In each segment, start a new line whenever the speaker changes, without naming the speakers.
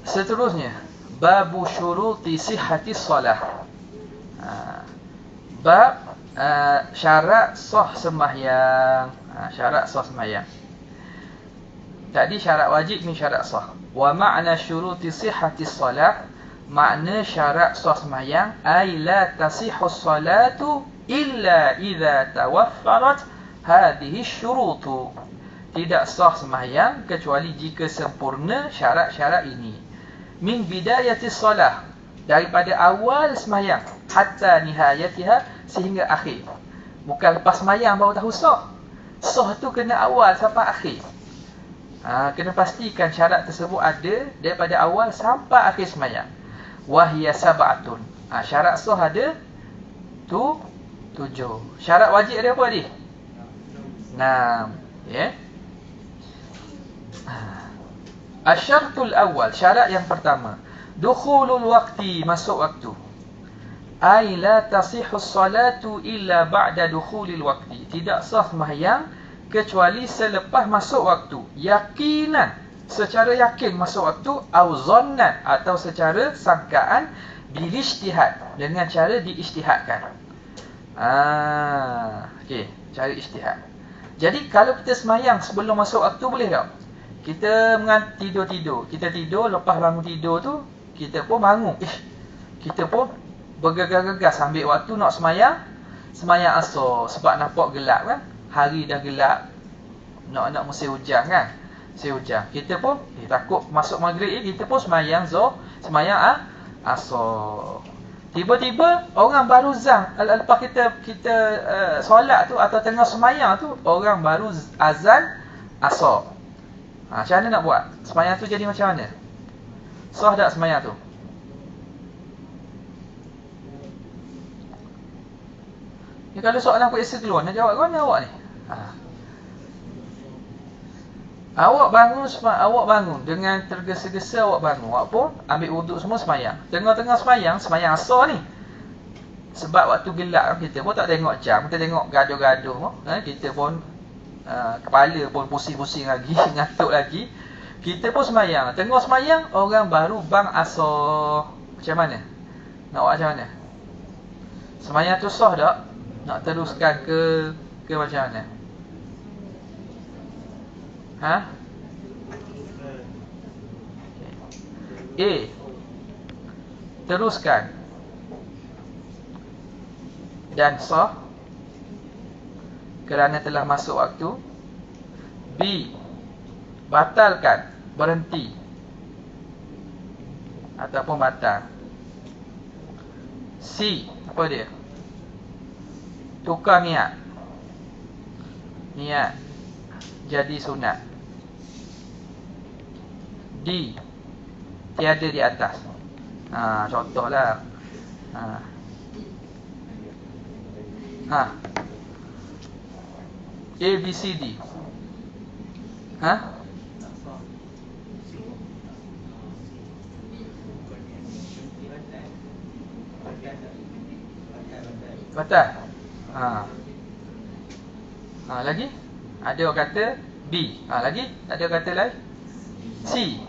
Seterusnya, babu syuruti sihhati shalah. Bab syarat sah sembahyang. Syarat sah sembahyang. Tadi syarat wajib ni syarat sah. Wa ma'na syuruti sihhati shalah, makna syarat sah sembahyang ay la tasihhu salatu illa idza tawaffarat hadhihi syurutu. Tidak sah sembahyang kecuali jika sempurna syarat-syarat ini. Min bidayati salah, daripada awal sembahyang hatta nihayatiha, sehingga akhir. Bukan lepas sembahyang baru tahu sah. Sah tu kena awal sampai akhir. Kena pastikan syarat tersebut ada daripada awal sampai akhir sembahyang. Wahia sab'atun. Syarat sah ada 7. Syarat wajib ada apa tadi? 6. Ya. Asyartul awal, syarat yang pertama, dukhulul waqti, masuk waktu. Ay la tasihhu salatu illa ba'da dukhulil waqti. Tidak sah sembahyang kecuali selepas masuk waktu. Yakinan, secara yakin masuk waktu, au zannan, atau secara sangkaan, bil ijtihad, dengan cara diijtihadkan. Okey, cara ijtihad. Jadi kalau kita sembahyang sebelum masuk waktu boleh tak? Kita tidur-tidur. Kita tidur, lepas bangun tidur tu, kita pun bangun. Kita pun bergegas-gegas ambil waktu nak sembahyang. Sembahyang asar. Sebab nampak gelap kan. Hari dah gelap. Nak musim hujan kan. Musim hujan. Kita pun takut masuk maghrib, kita pun sembahyang sembahyang asar. Tiba-tiba orang baru zang. Lepas kita solat tu atau tengah sembahyang tu, orang baru azan asar. Macam mana nak buat? Sembahyang tu jadi macam mana? Sah tak sembahyang tu? Ni kalau soalan periksa keluar, nak jawab ke mana awak ni? Awak bangun dengan tergesa-gesa, awak bangun. Awak pun ambil wuduk semua, sembahyang. Tengah-tengah sembahyang asar ni. Sebab waktu gelap kita pun tak tengok jam, kita tengok gaduh-gaduh. Kita pun kepala pun pusing-pusing lagi, ngantuk lagi. Kita pun sembahyang. Tengah sembahyang, orang baru bang asar. Macam mana? Nak buat macam mana? Sembahyang tu sah tak? Nak teruskan ke macam mana? A, teruskan dan sah kerana telah masuk waktu. B, batalkan, berhenti ataupun batal. C, apa dia? Tukar niat jadi sunat. D, tiada di atas. Contohlah. A, B, C, D. Batal. Lagi? Ada orang kata B. Lagi? Ada orang kata lain? C,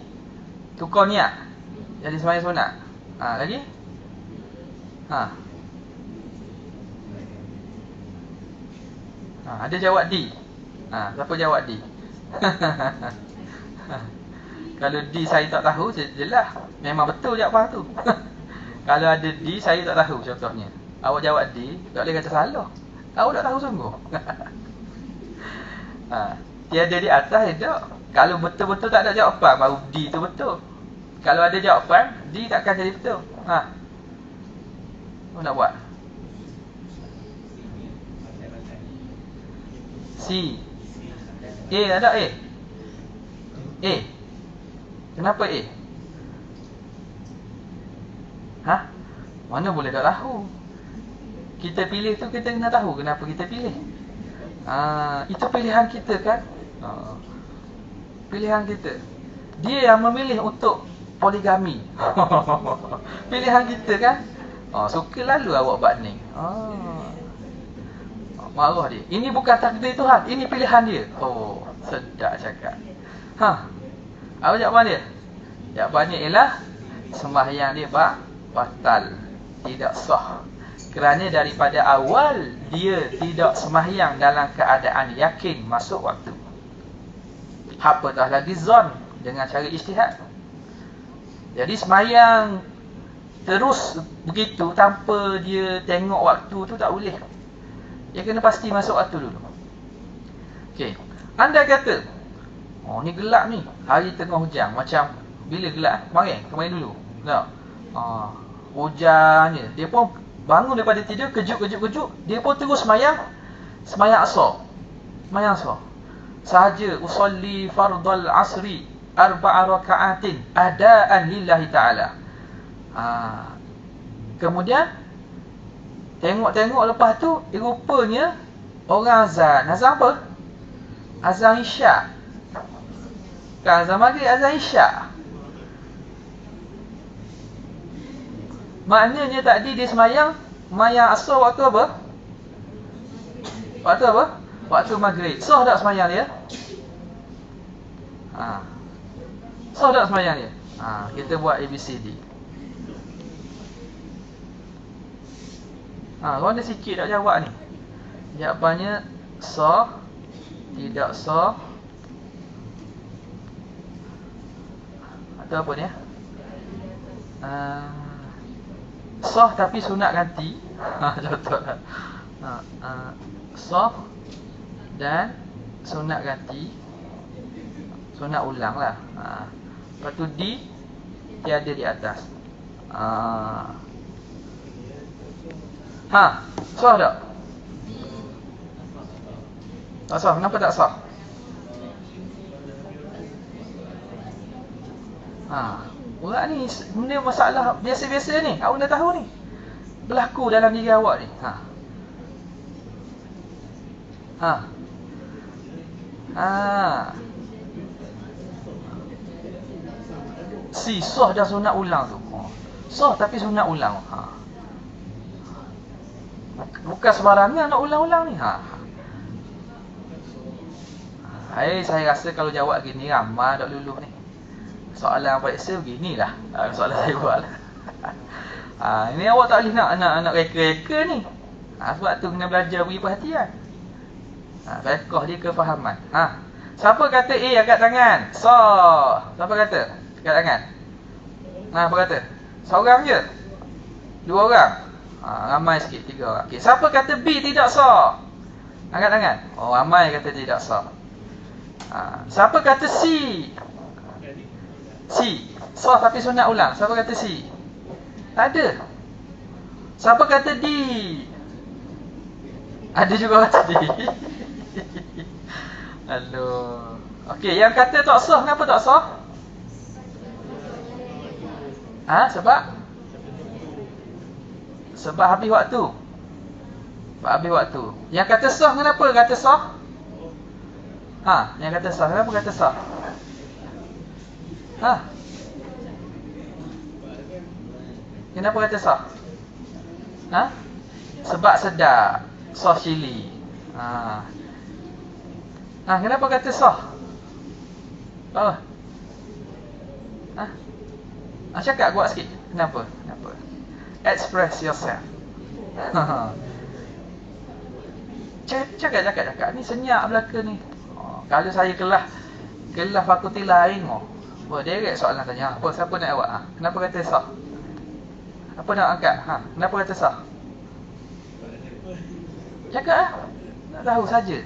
tukar niat jadi sembahyang sunat. Lagi? Ada jawab D. Siapa jawab D? Kalau D saya tak tahu, jelas memang betul jawapan tu. Kalau ada D saya tak tahu, contohnya awak jawab D, tak boleh kata salah. Awak tak tahu sungguh. Tiada di atas tak. Kalau betul-betul tak ada jawapan, baru D tu betul. Kalau ada jawapan, D takkan jadi betul. Apa nak buat? C. A ada A. A. Kenapa A? Mana boleh tak tahu? Kita pilih tu, kita kena tahu kenapa kita pilih. Itu pilihan kita kan? Pilihan kita. Dia yang memilih untuk poligami. Pilihan kita kan? Suka lalu awak buat ni. Marah dia. Ini bukan takdir Tuhan, ini pilihan dia. Sedap cakap. Awak jawab mana dia? Jawapannya ialah sembahyang dia batal, tidak sah. Kerana daripada awal dia tidak sembahyang dalam keadaan yakin masuk waktu. Apatah lagi zon dengan cara ijtihad. Jadi sembahyang terus begitu tanpa dia tengok waktu tu tak boleh. Dia kena pasti masuk waktu dulu. Okey. Anda kata, oh ni gelap ni, hari tengah hujan. Macam bila gelap? Kemarin dulu. Tak. Hujan je. Dia pun bangun daripada tidur, kejut. Dia pun terus sembahyang asar. Sembahyang asar. Sahaja usolli fardal asri 4 rakaatin adaan lillahi ta'ala. Kemudian tengok lepas tu rupanya orang azan. Azan apa? Azan isyak. Kan azan maghrib, azan isyak. Maknanya tadi dia sembahyang asar waktu apa? Waktu apa? Waktu maghrib. Sah tak sembahyang dia? Sah tak sembahyang dia? Kita buat ABCD. Kau ada sikit tak jawab ni? Jawapannya sah, tidak sah, atau apa ni? Sah tapi sunat ganti. Contohlah. Sah dan sunat ganti. Sunat ulang lah. Lepas tu D tiada di atas. Sah tak? Tak sah. Kenapa tak sah? Orang ni benda masalah biasa-biasa ni. Awak dah tahu ni. Berlaku dalam diri awak ni. Si sah dah sunat ulang tu. Sah tapi sunat ulang. Bukan sembarangan nak ulang-ulang ni. Saya rasa kalau jawab gini ramai dak luluh ni. Soalan periksa beginilah. Soalan saya buat lah. Ini awak tak boleh nak reka-reka ni. Sebab tu kena belajar beri perhatian. Fiqh dia kefahaman. Siapa kata A angkat tangan? Sah. Siapa kata? Angkat tangan. Apa kata? Seorang je? 2 orang? Ramai sikit, 3 orang. Okay. Siapa kata B tidak sah? Angkat tangan. Ramai kata tidak sah. Siapa kata C? Sah tapi sunat ulang. Siapa kata C? Tak ada. Siapa kata D? Ada juga kata D. Aduh. Okey, yang kata tak sah, kenapa tak sah? Sebab habis waktu. Yang kata sah, kenapa kata sah? Yang kata sah, kenapa kata sah? Kenapa kata sah? Sebab sedap. Sos cili. Kenapa kata sah? Cakap kuat sikit. Kenapa? Express yourself. Cakap. Ni senyap belaka ni. Kalau saya kelas fakulti lain, direct soalan tanya. Siapa nak jawab? Kenapa kata sah? Apa nak angkat? Kenapa kata sah? Cakap lah. Tak tahu saja.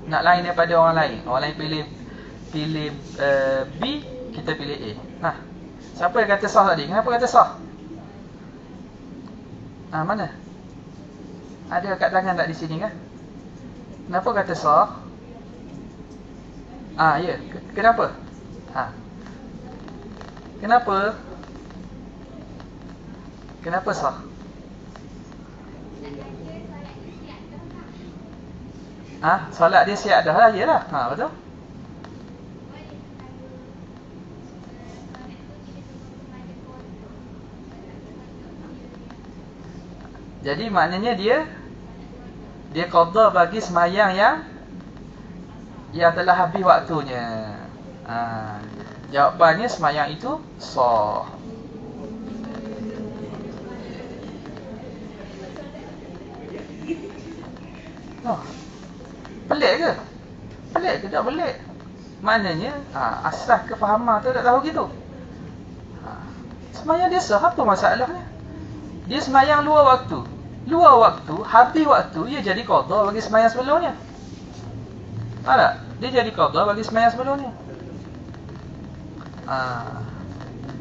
Nak lain daripada orang lain. Orang lain pilih B, kita pilih A. Siapa yang kata sah tadi? Kenapa kata sah? Mana? Ada kat tangan tak di sini kan? Kenapa kata sah? Ya. Kenapa? Kenapa sah? Solat dia siap dah lah. Yalah. Betul? Jadi maknanya dia qada bagi sembahyang yang telah habis waktunya. Jawapannya semayang itu sah. Oh, pelik ke? Pelik ke? Tak pelik. Maknanya asas kefahaman tu tak tahu gitu. Semayang dia sah, apa masalahnya? Dia semayang luar waktu. Luar waktu, habis waktu, ia jadi qada bagi semayang sebelumnya. Tahu tak? Dia jadi qada bagi semayang sebelumnya.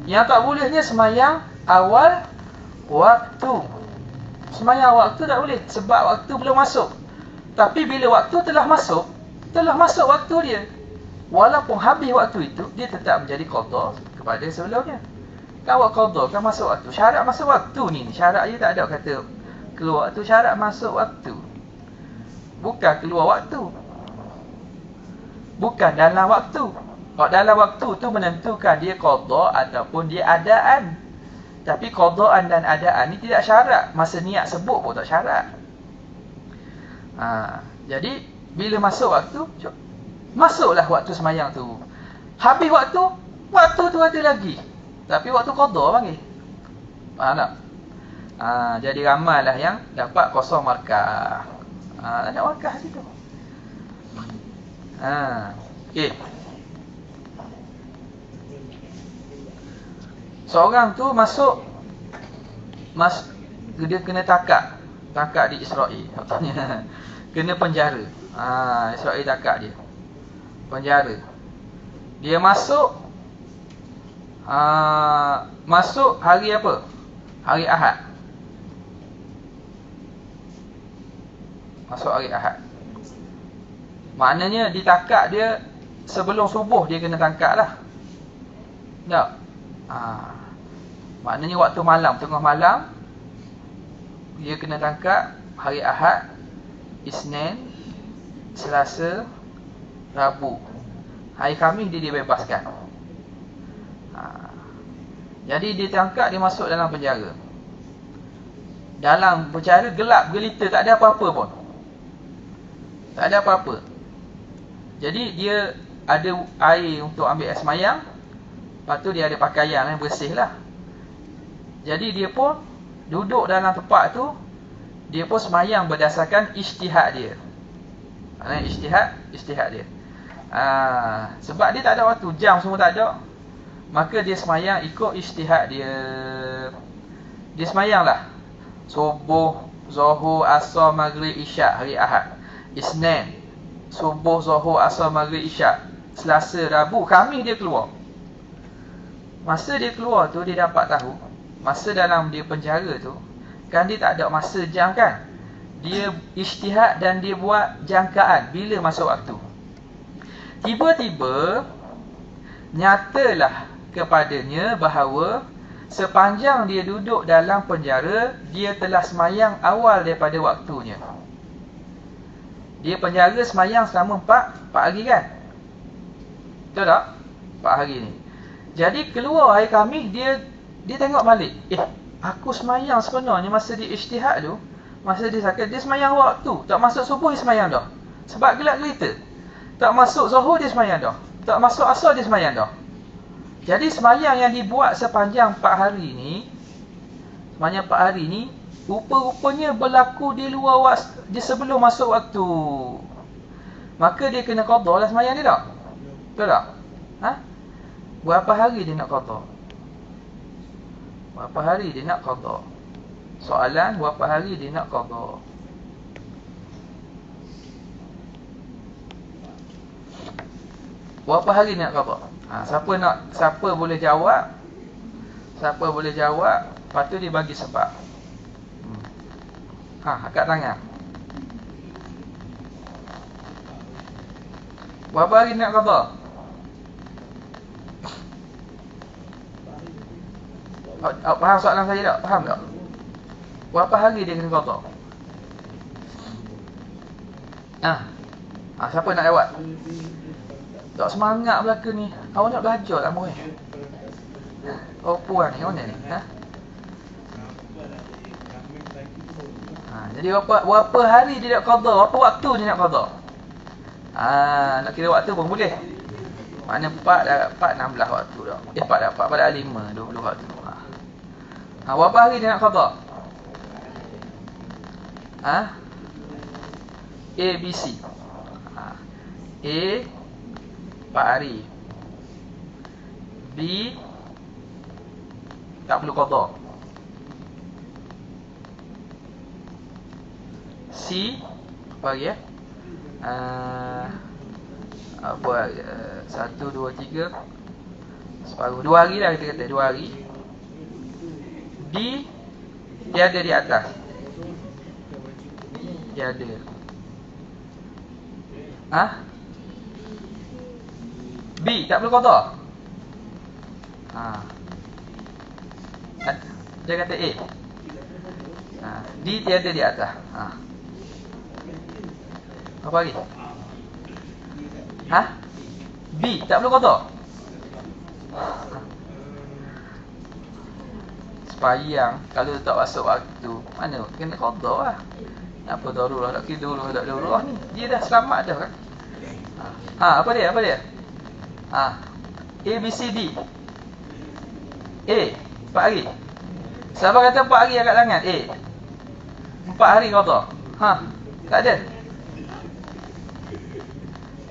Yang tak bolehnya semayang awal waktu. Semayang waktu tak boleh sebab waktu belum masuk. Tapi bila waktu telah masuk waktu dia. Walaupun habis waktu itu, dia tetap menjadi qada kepada sebelumnya. Kan awak qada kan masuk waktu. Syarat masuk waktu ni, syarat dia tak ada kata keluar waktu, syarat masuk waktu. Bukan keluar waktu. Bukan dalam waktu. Kalau dalam waktu tu menentukan dia qada ataupun dia adaan. Tapi qadaan dan adaan ni tidak syarat. Masa niat sebut pun tak syarat. Jadi bila masuk waktu, masuklah waktu semayang tu. Habis waktu tu ada lagi. Tapi waktu qada panggil. Faham tak? Jadi ramailah yang dapat kosong markah. Ada markah situ. Okey. Seorang tu masuk dia kena takak di Israel. Katanya kena penjara. Israel takak dia. Penjara. Dia masuk hari apa? Hari Ahad. Masuk hari Ahad. Maknanya ditakak dia sebelum subuh dia kena tangkap lah. Tak? Maknanya waktu malam, tengah malam dia kena tangkap hari Ahad, Isnin, Selasa, Rabu. Hari Khamis dia dibebaskan. Jadi dia tangkap, dia masuk dalam penjara. Dalam penjara gelap gelita, tak ada apa-apa pun. Tak ada apa-apa. Jadi dia ada air untuk ambil air semayang. Lepas tu dia ada pakaian yang bersih lah. Jadi dia pun duduk dalam tempat tu. Dia pun semayang berdasarkan ijtihad dia. Ijtihad dia. Sebab dia tak ada waktu, jam semua tak ada. Maka dia semayang ikut ijtihad dia. Dia semayang lah subuh, zuhur, asar, maghrib, isyak hari Ahad. Isnin, subuh, zuhur, asar, maghrib, isyak. Selasa, Rabu, Khamis dia keluar. Masa dia keluar tu dia dapat tahu, masa dalam dia penjara tu, kan dia tak ada masa jam kan. Dia ijtihad dan dia buat jangkaan bila masuk waktu. Tiba-tiba nyatalah kepadanya bahawa sepanjang dia duduk dalam penjara, dia telah semayang awal daripada waktunya. Dia penjara semayang selama 4 hari kan? Betul tak? 4 hari ni. Jadi keluar hari Khamis, dia tengok balik. Aku semayang sebenarnya masa dia ijtihad tu, masa dia sakit, dia semayang waktu. Tak masuk subuh dia semayang dah. Sebab gelap gelita. Tak masuk zuhur dia semayang dah. Tak masuk asar dia semayang dah. Jadi semayang yang dibuat sepanjang 4 hari ni, sepanjang 4 hari ni, rupa-rupanya berlaku di luar waktu, di sebelum masuk waktu. Maka dia kena qada lah semayang dia tak? Betul tak? Berapa hari dia nak qada? Berapa hari dia nak qada? Soalan, berapa hari dia nak qada? Berapa hari dia nak qada? Siapa boleh jawab? Siapa boleh jawab? Lepas tu dia bagi sebab. Angkat tangan. Berapa hari nak qada? Faham soalan saya tak? Faham tak? Berapa hari dia kena qada? Siapa nak jawab? Tak semangat belaka ni. Awak nak belajar tak murid? Oh puan ni, mana ni? Jadi berapa hari dia nak qada? Berapa waktu dia nak qada? Nak kira waktu pun boleh. Mana 4 dapat 16 waktu dah. 4 dapat pada 5 20 waktu. Berapa hari dia nak qada? A, B, C. A 4 hari. B tak perlu qada. C apa lagi ya? Apa 1 2 3 separuh 2 hari lah kita kata 2 hari. D dia ada di atas. Dia ada. B tak perlu qada. Dia kata A. D dia ada di atas. Apa lagi? B tak perlu qada. Sepanjang kalau tak masuk waktu mana kena qada lah. Apa darurah tak kira dulu tak darurah ni. Dia dah selamat dah kan. Apa dia? A B C D. A 4 hari. Siapa kata 4 hari angkat tangan? A 4 hari qada. Tak ada.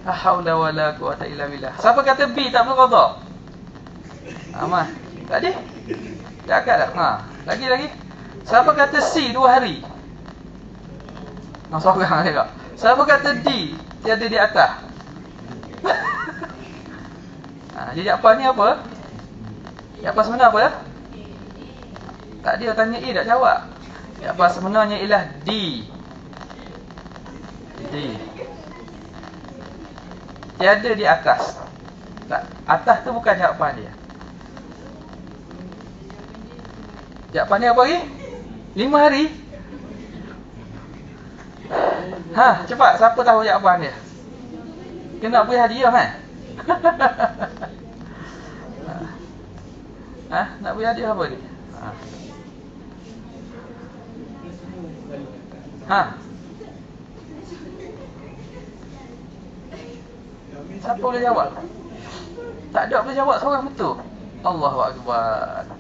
La haula wala quwata illa billah. Siapa kata B tak perlu qada? Aman. Tak ada. Dah akad dah. Lagi. Siapa kata C 2 hari? Seorang juga. Siapa kata D dia ada di atas? Jadi jawapan ni apa? Jawapan sebenar apa? Tak dia tanya A tak jawab. Jawapan sebenarnya ialah D. Dia ada di atas. Atas tu bukan jawapan dia. Jawapan dia apa lagi? 5 hari. Cepat. Siapa tahu jawapan dia? Kena beri hadiah kan? Nak beri hadiah apa ni? Siapa boleh jawab? Tak ada boleh jawab seorang betul. Allahu Akbar.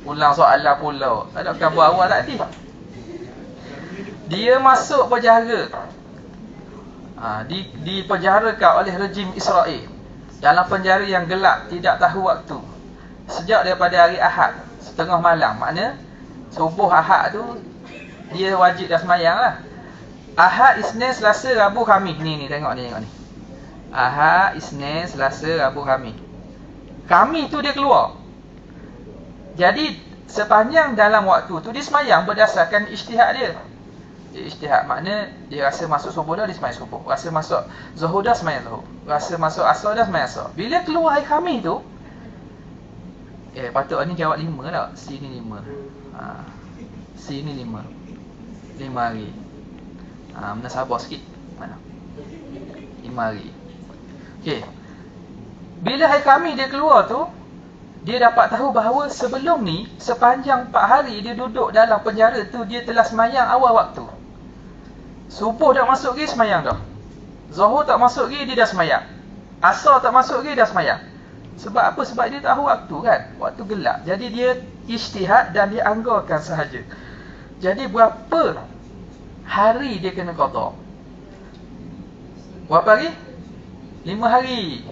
Ulang soalan pula. Adakah buat awal tadi? Dia masuk penjara. Dipenjarakan oleh rejim Israel dalam penjara yang gelap, tidak tahu waktu. Sejak daripada hari Ahad setengah malam. Makna subuh Ahad tu dia wajib dah semayang lah. Ahad, Isnin, Selasa, Rabu, Khamis. Ni tengok ni. Ahad, Isnin, Selasa, Rabu, Khamis. Khamis tu dia keluar. Jadi sepanjang dalam waktu tu dia semayang berdasarkan ijtihad dia. Ijtihad makna dia rasa masuk subuh dah dia semayang subuh. Rasa masuk zuhur dah semayang zuhur. Rasa masuk asar dah semayang asar. Bila keluar hari Khamis tu, patut ni jawab 5 tak? C ni 5. C ni 5. 5 hari. Mana sabar sikit. Mana? 5 hari. Okey. Bila hari Khamis dia keluar tu, dia dapat tahu bahawa sebelum ni sepanjang 4 hari dia duduk dalam penjara tu, dia telah semayang awal waktu. Subuh tak masuk lagi semayang dah. Zuhur tak masuk lagi dia dah semayang. Asar tak masuk lagi dah semayang. Sebab apa? Sebab dia tahu waktu kan. Waktu gelap. Jadi dia ijtihad dan dia anggarkan sahaja. Jadi berapa hari dia kena qada? Berapa hari? 5 hari.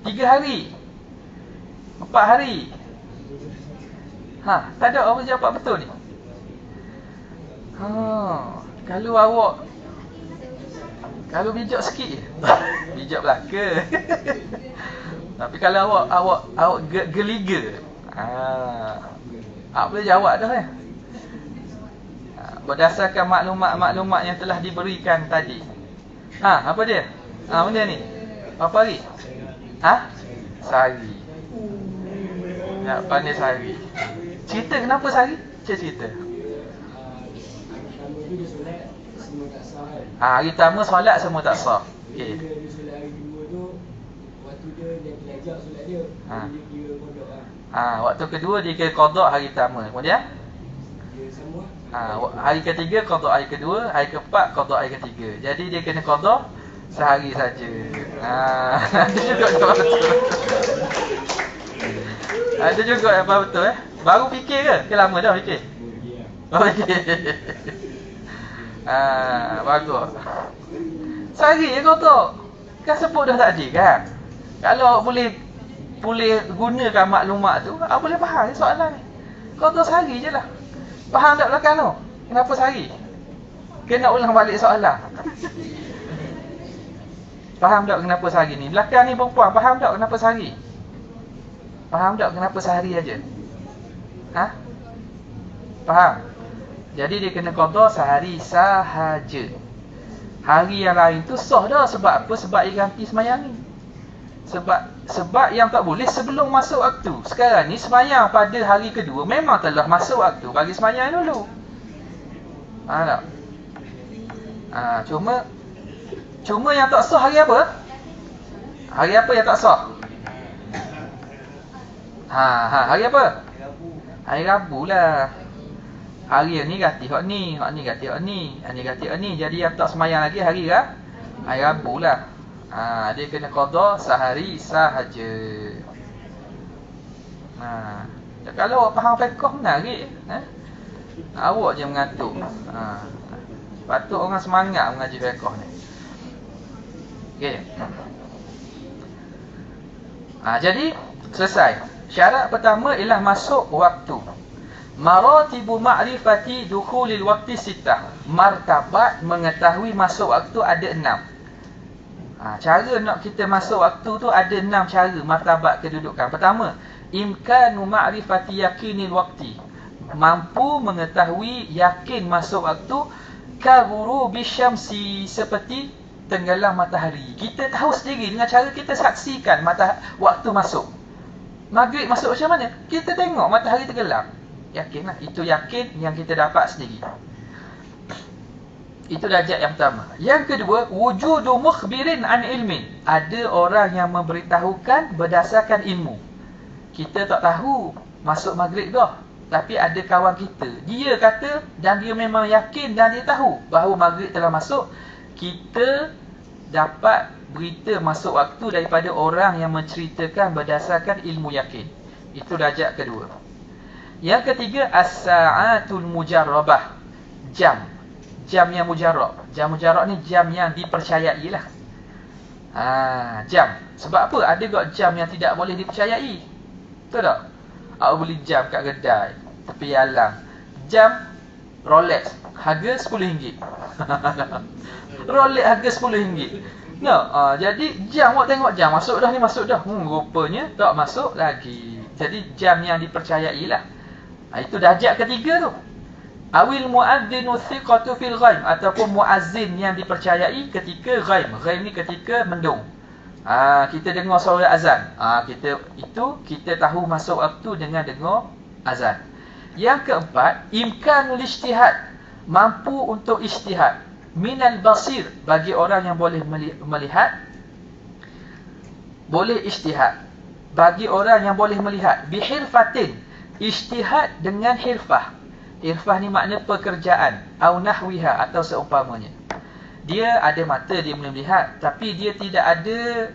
3 hari. 4 hari. Tak ada orang jawab betul ni. Kalau bijak sikit. Bijak belaka. Tapi kalau awak geliga. Awak boleh jawab dah kan. Berdasarkan maklumat-maklumat yang telah diberikan tadi. Apa dia? Benda ni. Apa hari? Sehari. Pandai sehari. Cerita kenapa sehari? Cerita. Hari pertama solat semua tak sah. Okey. Waktu kedua dia kira qada hari pertama. Kemudian hari ketiga qada hari kedua, hari keempat qada hari ketiga. Jadi dia kena qada sehari saja. Ada juga yang faham betul. Ada juga yang faham betul Baru fikir ke? Ke lama dah fikir? Oh, fikir. Bagus. Sehari je kau tahu. Kan sebut dah tadi kan? Kalau boleh gunakan maklumat tu, boleh faham soalan ni. Kau tahu sehari je lah. Faham tak belakang tu? Kenapa sehari? Kena ulang balik soalan. Faham tak kenapa sehari ni? Belakang ni perempuan, faham tak kenapa sehari? Faham tak kenapa sehari aja? Faham? Jadi dia kena qada sehari sahaja. Hari yang lain tu sah dah. Sebab apa? Sebab dia ganti semayang ni. Sebab yang tak boleh sebelum masuk waktu. Sekarang ni semayang pada hari kedua memang telah masuk waktu bagi semayang dulu. Faham tak? Cuma yang tak sah hari apa? Hari apa yang tak sah? Hari apa? Hari Rabu lah. Hari ni ganti hak ni, hak ni ganti hak ni, hak ni ganti hak ni. Jadi yang tak semayang lagi hari Rabu lah. Dia kena qada sehari sahaja. Kalau awak faham fiqh menarik, awak je mengantuk. Patut orang semangat mengaji fiqh ni. Okey. Jadi selesai. Syarat pertama ialah masuk waktu. Maratibu ma'rifati dukhulil waqti sittah. Martabat mengetahui masuk waktu ada 6. Cara nak kita masuk waktu tu ada 6 cara martabat kedudukan. Pertama, imkanu ma'rifati yakinil waqti. Mampu mengetahui yakin masuk waktu ka ghurubi syamsi, seperti tenggelam matahari. Kita tahu sendiri dengan cara kita saksikan waktu masuk. Maghrib masuk macam mana? Kita tengok matahari tenggelam. Yakinlah, itu yakin yang kita dapat sendiri. Itu darjat yang pertama. Yang kedua, wujudu mukhbirin an ilmin. Ada orang yang memberitahukan berdasarkan ilmu. Kita tak tahu masuk maghrib dah, tapi ada kawan kita, dia kata dan dia memang yakin dan dia tahu bahawa maghrib telah masuk. Kita dapat berita masuk waktu daripada orang yang menceritakan berdasarkan ilmu yakin. Itu darjat kedua. Yang ketiga, as-sa'atul mujarrabah. Jam yang mujarrab. Jam mujarrab ni jam yang dipercayai lah. Jam. Sebab apa? Ada juga jam yang tidak boleh dipercayai. Betul tak? Awak beli jam kat kedai tepi jalan. Jam Rolex harga RM10. Rolex harga RM10. Jadi jam, awak tengok jam masuk dah ni, masuk dah. Rupanya tak masuk lagi. Jadi jam yang dipercayai lah. Itu darjat ketiga tu. Awil muadzinu thiqatu fil ghaib, ataupun muazzin yang dipercayai ketika ghaib. Ghaib ni ketika mendung. Kita dengar suara azan. Kita tahu masuk waktu dengan dengar azan. Yang keempat, imkanul ijtihad. Mampu untuk ijtihad. Minal basir, bagi orang yang boleh melihat, boleh ijtihad. Bagi orang yang boleh melihat, bihirfatin, ijtihad dengan hirfah. Hirfah ni makna pekerjaan, au nahwiha, atau seumpamanya. Dia ada mata, dia boleh melihat, tapi dia tidak ada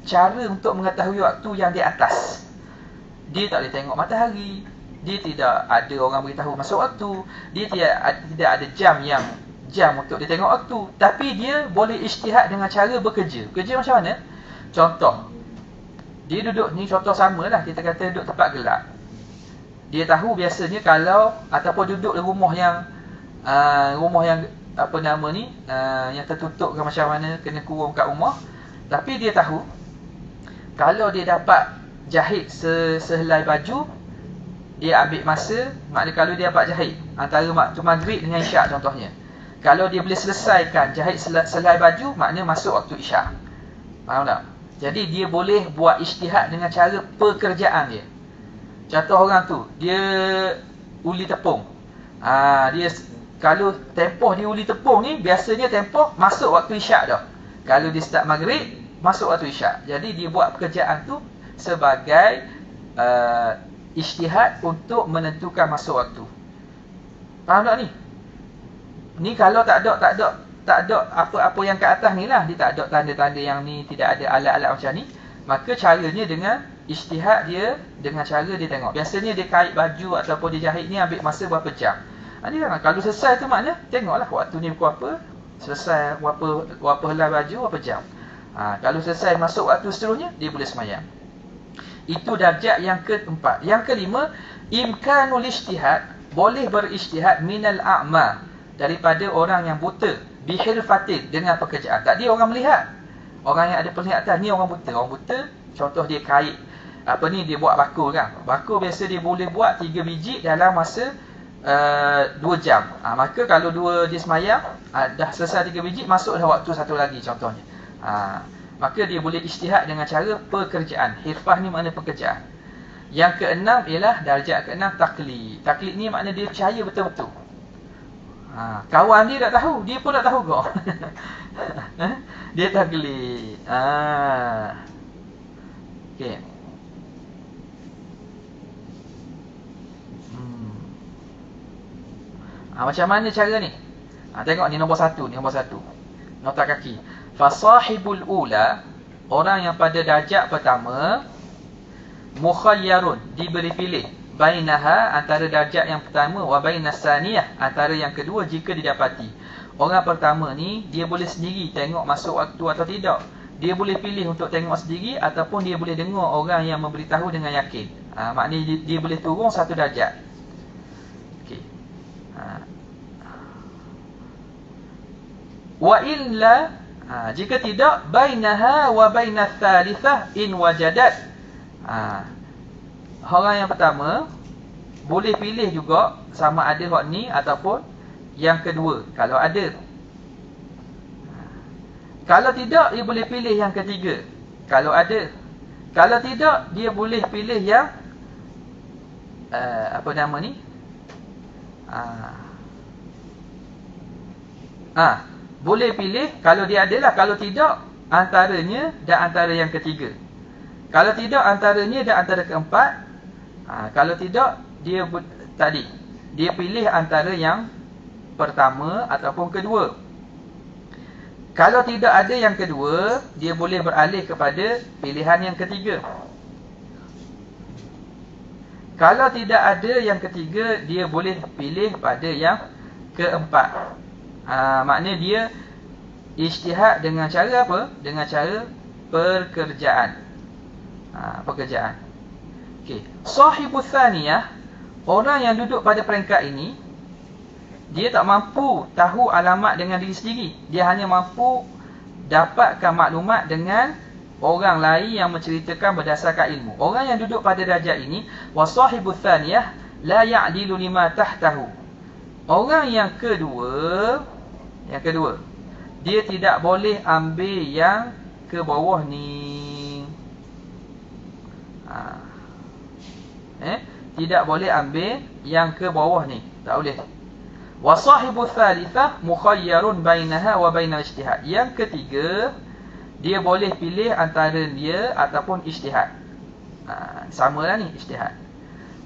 cara untuk mengetahui waktu yang di atas. Dia tak boleh tengok matahari, dia tidak ada orang beritahu masuk waktu, dia tidak ada jam untuk dia tengok waktu, tapi dia boleh ijtihad dengan cara bekerja. Bekerja macam mana? Contoh, dia duduk ni, contoh samalah, kita kata duduk tempat gelap. Dia tahu biasanya kalau, ataupun duduk di rumah yang apa nama ni, yang tertutup ke macam mana, kena kurung kat rumah. Tapi dia tahu kalau dia dapat jahit sehelai baju, dia ambil masa. Maknanya kalau dia dapat jahit antara waktu maghrib dengan isyak contohnya, kalau dia boleh selesaikan jahit sehelai baju, maknanya masuk waktu isyak. Faham tak? Jadi dia boleh buat ijtihad dengan cara pekerjaan dia. Contoh orang tu, dia uli tepung. Dia kalau tempoh dia uli tepung ni, biasanya tempoh masuk waktu isyak dah. Kalau dia start maghrib, masuk waktu isyak. Jadi dia buat pekerjaan tu sebagai ijtihad untuk menentukan masuk waktu. Faham tak ni? Ni kalau tak ada tak ada apa-apa yang ke atas ni lah, dia tak ada tanda-tanda yang ni, tidak ada alat-alat macam ni, maka caranya dengan ijtihad dia, dengan cara dia tengok. Biasanya dia kait baju ataupun dia jahit ni ambil masa berapa jam. Dia kan, kalau selesai tu maknanya tengoklah waktu ni pukul apa, selesai berapa helai baju, berapa jam. Kalau selesai masuk waktu seterusnya, dia boleh semayang. Itu darjat yang keempat. Yang kelima, imkanul ijtihad, boleh berijtihad minal a'ma, daripada orang yang buta, bihirfatin, dengan pekerjaan. Tak dia orang melihat, orang yang ada penglihatan, ni orang buta. Orang buta, contoh dia kait dia buat bakul kan. Bakul biasa dia boleh buat 3 biji dalam masa 2 jam. Maka kalau dia semayang, dah selesai 3 biji, masuklah waktu satu lagi contohnya. Maka dia boleh ijtihad dengan cara pekerjaan. Hirfah ni makna pekerjaan. Yang keenam ialah darjat keenam, taklid. Taklid ni makna dia percaya betul-betul. Kawan dia tak tahu, dia pun tak tahu kok. Dia taklid. Okey. Macam mana cara ni? Tengok ni nombor 1, ni nombor 1. Nota kaki. Fasahibul ula, orang yang pada darjat pertama, mukhayyarun, diberi pilih, bainaha, antara darjat yang pertama, wa bainas saniyah, antara yang kedua jika didapati. Orang pertama ni dia boleh sendiri tengok masuk waktu atau tidak. Dia boleh pilih untuk tengok sendiri ataupun dia boleh dengar orang yang memberitahu dengan yakin. Maknanya dia boleh turun satu darjat. Okey. Wa illa, jika tidak, bainaha wa bainas tsalitsah in wajadat. Orang yang pertama boleh pilih juga sama ada hak ni ataupun yang kedua kalau ada. Kalau tidak, dia boleh pilih yang ketiga kalau ada. Kalau tidak, dia boleh pilih yang apa nama ni? Boleh pilih kalau dia adalah, kalau tidak antaranya dan antara yang ketiga. Kalau tidak antaranya dan antara keempat. Kalau tidak, dia pilih antara yang pertama ataupun kedua. Kalau tidak ada yang kedua, dia boleh beralih kepada pilihan yang ketiga. Kalau tidak ada yang ketiga, dia boleh pilih pada yang keempat. Maknanya dia ijtihad dengan cara apa? Dengan cara pekerjaan. Pekerjaan. Okey. Sahibus tsaniyah, orang yang duduk pada peringkat ini, dia tak mampu tahu alamat dengan diri sendiri. Dia hanya mampu dapatkan maklumat dengan orang lain yang menceritakan berdasarkan ilmu. Orang yang duduk pada darjat ini, wasahibus tsaniyah la ya'dilu lima tahtahu. Orang yang kedua, dia tidak boleh ambil yang ke bawah ni. Tidak boleh ambil yang ke bawah ni, tak boleh. Wa sahibu tsalitsah mukhayyarun bainaha wa bainal ijtihad. Yang ketiga, dia boleh pilih antara dia ataupun ijtihad. Samalah ni ijtihad.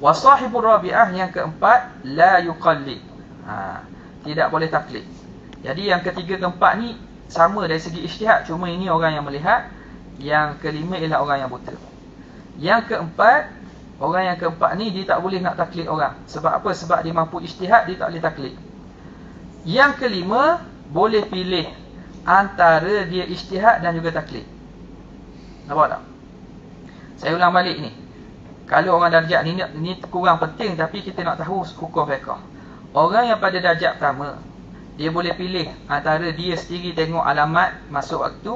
Wa sahibu rabi'ah, yang keempat, la yuqallid. Tidak boleh taklid. Jadi yang ketiga keempat ni sama dari segi ijtihad, cuma ini orang yang melihat. Yang kelima ialah orang yang buta. Yang keempat, orang yang keempat ni dia tak boleh nak taklid orang. Sebab apa? Sebab dia mampu ijtihad, dia tak boleh taklid. Yang kelima, boleh pilih antara dia ijtihad dan juga taklid. Nampak tak? Saya ulang balik ni. Kalau orang darjat ni kurang penting, tapi kita nak tahu hukum fiqh. Orang yang pada darjat pertama, dia boleh pilih antara dia sendiri tengok alamat masuk waktu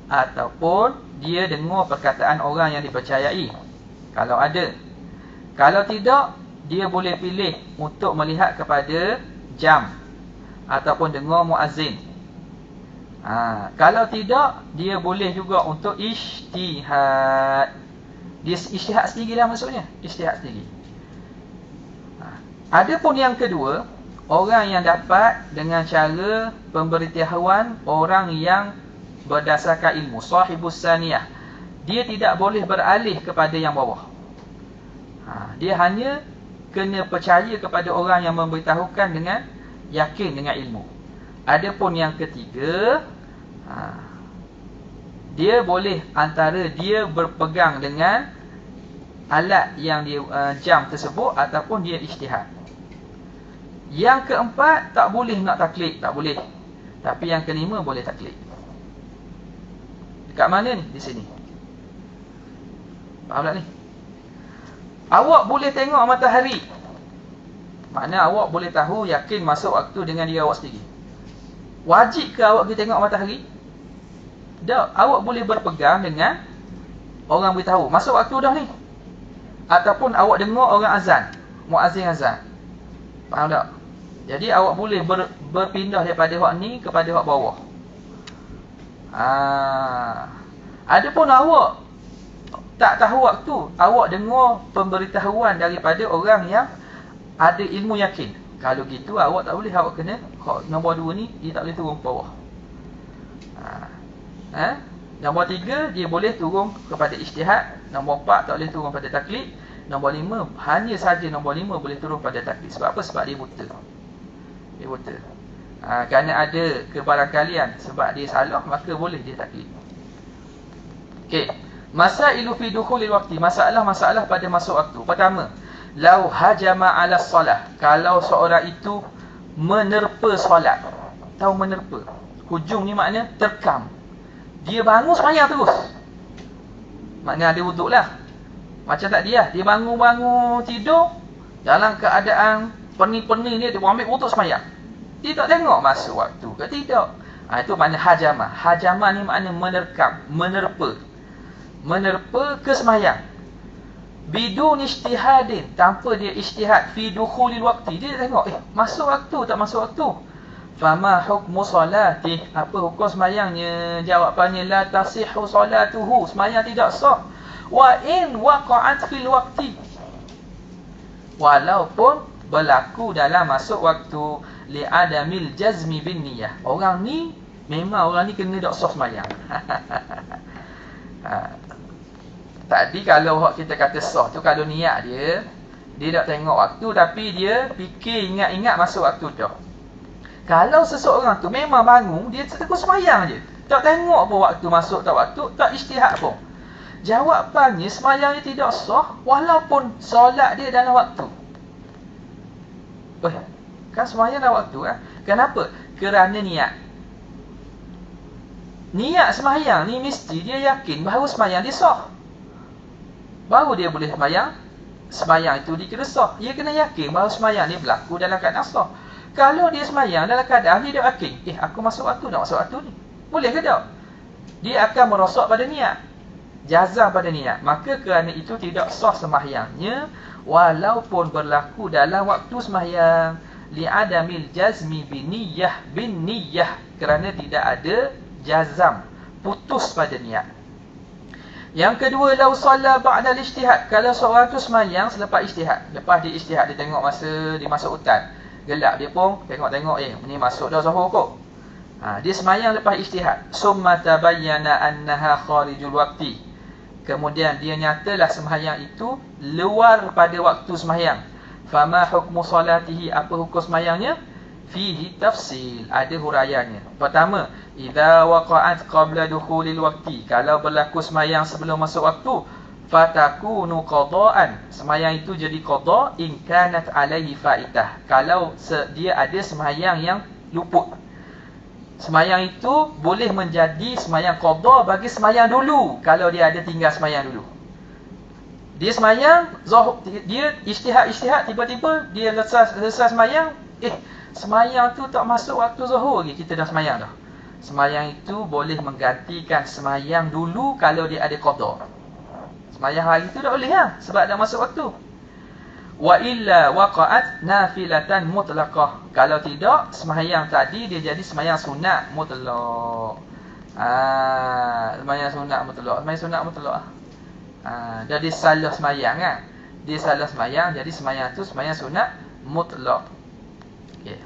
ataupun dia dengar perkataan orang yang dipercayai kalau ada. Kalau tidak, dia boleh pilih untuk melihat kepada jam ataupun dengar muazzin. Kalau tidak, dia boleh juga untuk ijtihad. Dia ijtihad sendirilah maksudnya, ijtihad sendiri. Adapun yang kedua, orang yang dapat dengan cara pemberitahuan orang yang berdasarkan ilmu, sahibus saniyah, dia tidak boleh beralih kepada yang bawah. Dia hanya kena percaya kepada orang yang memberitahukan dengan yakin dengan ilmu. Adapun yang ketiga, dia boleh antara dia berpegang dengan alat yang dia jam tersebut ataupun dia ijtihad. Yang keempat, tak boleh nak taklid, tak boleh. Tapi yang kelima boleh taklid. Dekat mana ni? Di sini. Faham tak ni? Awak boleh tengok matahari. Makna awak boleh tahu yakin masuk waktu dengan diri awak sendiri. Wajib ke awak pergi tengok matahari? Tak. Awak boleh berpegang dengan orang beritahu masuk waktu dah ni. Ataupun awak dengar orang azan, muazzin azan. Faham tak? Jadi awak boleh berpindah daripada hak ni kepada hak bawah. Adapun awak tak tahu waktu, awak dengar pemberitahuan daripada orang yang ada ilmu yakin. Kalau gitu awak tak boleh, awak kena nombor 2 ni dia tak boleh turun ke bawah. Nombor 3 dia boleh turun kepada ijtihad, nombor 4 tak boleh turun pada taklid, nombor 5 hanya saja nombor 5 boleh turun pada taklid. Sebab apa? Sebab dia buta. Dia buta. Kerana ada kebarangkalian sebab dia salah, maka boleh dia taklid. Okey. Masailu fi dukhulil waqti, masalah-masalah pada masuk waktu. Pertama, lau hajama ala solah, kalau seorang itu menerpa solat. Tahu menerpa? Hujung ni makna terkam. Dia bangun sembahyang terus. Makna ada wuduk lah. Macam tak dia bangun-bangun tidur dalam keadaan perni-perni ni, dia ambil wuduk sembahyang. Dia tak tengok masuk waktu ke tidak. Itu makna hajama. Hajama ni makna menerkam, menerpa. Menerpa ke sembahyang. Bidun ijtihadin, tanpa dia ijtihad fi dukhulil waqti. Dia tengok, masuk waktu tak masuk waktu. Fama hukmu solatih, apa hukum sembahyangnya? Jawapannya la tasihhu solatuhu, sembahyang tidak sah. Wa in waqa'at fil waqti, walaupun berlaku dalam masuk waktu, li adamil jazmi bin niyah. Orang ni memang orang ni kena dak sah sembahyang. Tadi kalau kita kata sah tu, kalau niat dia tak tengok waktu tapi dia fikir ingat-ingat masuk waktu tu. Kalau seseorang tu memang bangun, dia terus sembahyang je, tak tengok pun waktu masuk tak waktu, tak ijtihad pun, jawapannya sembahyangnya tidak sah walaupun solat dia dalam waktu. Kan sembahyang dalam waktu kan? Kenapa? Kerana niat. Niat sembahyang ni mesti dia yakin bahawa sembahyang dia sah, baru dia boleh sembahyang. Sembahyang itu dikira sah. Dia kena yakin bahawa sembahyang dia berlaku dalam keadaan sah. Kalau dia sembahyang dalam keadaan dia tak yakin, aku masuk waktu tak masuk waktu ni, boleh ke tak? Dia akan merosak pada niat, jazam pada niat. Maka kerana itu tidak sah sembahyangnya walaupun berlaku dalam waktu sembahyang. Li'adamil jazmi bin niyah, kerana tidak ada jazam, putus pada niat. Yang kedua, lau solat ba'dal ijtihad, kalau seorang tu sembahyang selepas ijtihad. Lepas dia ijtihad, dia tengok masa dia masuk hutan gelap, dia pun tengok-tengok, ni masuk dah zuhur kot. Dia sembahyang lepas ijtihad. Summa tabayyana annaha kharijul waqti, kemudian dia nyatalah sembahyang itu luar pada waktu sembahyang. Fama hukmu salatihi, apa hukum sembahyangnya? Fihi tafsil, ada huraiannya. Pertama, idza waqa'at qabla dukhulil waqti, kalau berlaku sembahyang sebelum masuk waktu, fatakunu qada'an, sembahyang itu jadi qada' in kanat alaihi faitah, kalau dia ada sembahyang yang luput. Sembahyang itu boleh menjadi sembahyang qada' bagi sembahyang dulu, kalau dia ada tinggal sembahyang dulu. Dia sembahyang dia ijtihad, tiba-tiba dia selesai sembahyang, sembahyang tu tak masuk waktu zuhur lagi, kita dah sembahyang dah. Sembahyang itu boleh menggantikan sembahyang dulu kalau dia ada qada. Sembahyang hari itu tak boleh sebab dah masuk waktu. Wa illa waqa'at nafilatan mutlaqah, kalau tidak sembahyang tadi dia jadi sembahyang sunat mutlaq. Sembahyang sunat mutlaq. Jadi salah sembahyang kan. Dia salah sembahyang, jadi sembahyang tu sembahyang sunat mutlaq. Okey.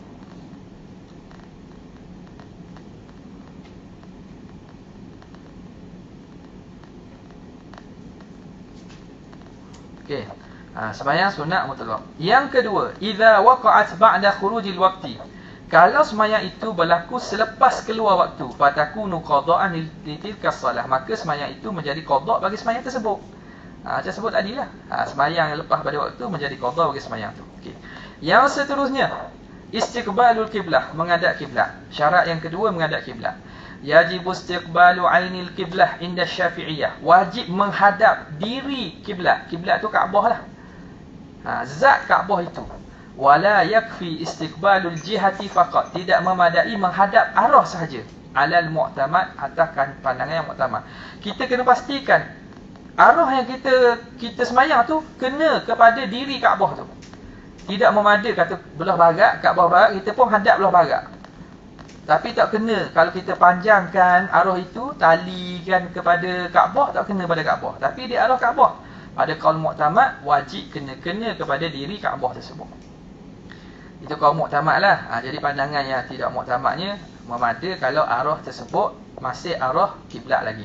Okey. Sembahyang sunat mutlaq. Yang kedua, idza waqa'at ba'da khurujil waqti, Kalau sembahyang itu berlaku selepas keluar waktu, fatakunu qada'an li tilka salah, maka sembahyang itu menjadi qada' bagi sembahyang tersebut. Macam sebut tadilah. Sembahyang yang lepas pada waktu menjadi qada' bagi sembahyang tu. Okey. Yang seterusnya, istiqbalul kiblah, menghadap kiblat. Syarat yang kedua menghadap kiblat. Yajibu istiqbalu ainil kiblah inda Syafi'iyah. Wajib menghadap diri kiblat. Kiblat tu Kaabah lah. Zat Kaabah itu. Wala yakfi istiqbalul jihati faqat. Tidak memadai menghadap arah sahaja. Alal mu'tamad, atas pandangan yang mu'tamad. Kita kena pastikan arah yang kita semayang tu kena kepada diri Kaabah tu. Tidak memada kata belah barat, Kaabah barat, kita pun hadap belah barat. Tapi tak kena kalau kita panjangkan arah itu, talikan kepada Kaabah, tak kena pada Kaabah. Tapi di arah Kaabah. Pada qaul mu'tamad, wajib kena kepada diri Kaabah tersebut. Itu qaul mu'tamad lah. Jadi pandangan yang tidak mu'tamadnya memada kalau arah tersebut masih arah kiblat lagi.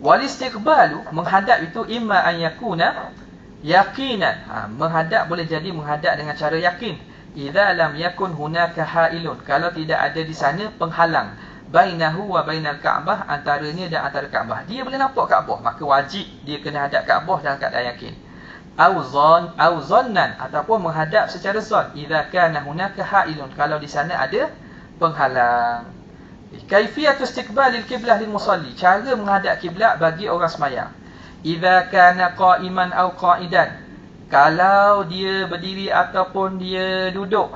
Wal istiqbalu, menghadap itu imma an yakuna yaqinan. Menghadap boleh jadi menghadap dengan cara yakin. Idza lam yakun hunaka hailun, kalau tidak ada di sana penghalang, bainahu wa bainal Kaabah, antaranya dan antara Kaabah. Dia boleh nampak Kaabah, maka wajib dia kena hadap Kaabah dalam keadaan yakin. Au zannan, ataupun menghadap secara zon. Idza kana hunaka hailun, kalau di sana ada penghalang. Kaifiyatu istiqbalil qiblah lil musalli, cara menghadap kiblat bagi orang sembahyang. Idza kana qa'iman au qa'idan, kalau dia berdiri ataupun dia duduk,